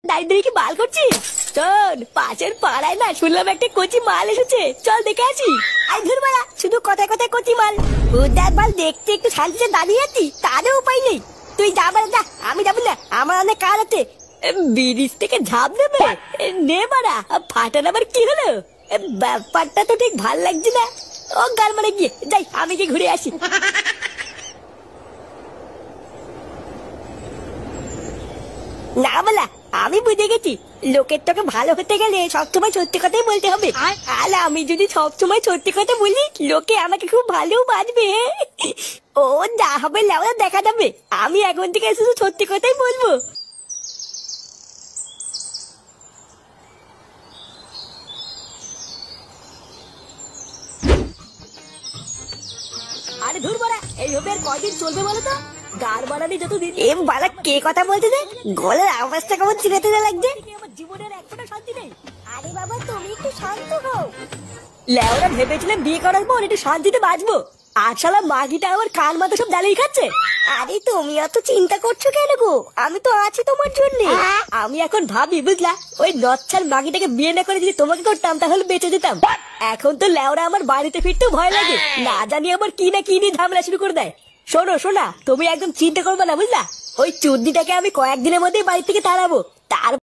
দাঁড়িয়ে দাঁড়িয়ে কি মাল করছিস? শোন, পাশের পাড়ায় না শুনলাম একটা কচি মাল এসেছে, চল দেখে আসি। আই ধুর মারা, শুধু কথায় কথায় কচি মাল। উদার মাল দেখতে একটু শান্তিতে দাঁড়িয়ে আছি, তারও উপায় নেই। তুই যা মারা যা, আমি যাবো না, আমার অনেক কাজ আছে। ব্রিজ থেকে ঝাঁপ দেবে? নে মারা, ফাটার আবার কি হলো? ব্যাপারটা তো ঠিক ভাল লাগছে না। ও গাল মারে গিয়ে যাই, আমি কি ঘুরে আসি। না বলা, আমি বুঝে গেছি, লোকের তোকে ভালো হতে গেলে সবসময় সত্যি কথাই বলতে হবে। আর আমি যদি সবসময় সত্যি কথা বলি, লোকে আমাকে খুব ভালো বাজবে। ও যা হবে লেওয়া দেখা যাবে, আমি এখন থেকে শুধু সত্যি কথাই বলবো। আরে ধুর বড়া, এইভাবে আর কয়দিন চলবে বলো তো? গাড় বাড়ানি যতদিন। এ বালা, কে কথা বলছে রে? গলার আওয়াজটা কেমন চিরাতে লাগছে। আমার জীবনের এক ফোঁটা শান্তি নেই। আরে বাবা, তুমি একটু শান্ত হও। লেওরা ভেবেছিলাম বিয়ে করার পর একটু শান্তিতে বাঁচবো, আর শালা মাগিটা আমার কান মাথা সব জ্বালিয়ে খাচ্ছে। আরে তুমি অত চিন্তা করছো কেন গো? আমি তো আছি তোমার জন্য। আমি এখন ভাবি বুঝলা, ওই নচ্ছার মাগিটাকে বিয়ে না করে যদি তোমাকে করতাম তাহলে বেঁচে যেতাম। এখন তো লেওরা আমার বাড়িতে ফিরতেও ভয় লাগে, না জানি আবার কি না কি নিয়ে ঝামেলা শুরু করে দেয়। শোনো শোনা, তুমি একদম চিন্তা করবে না বুঝলা, ওই চুদ্দিটাকে আমি কয়েকদিনের মধ্যেই বাড়ি থেকে তাড়াবো। তার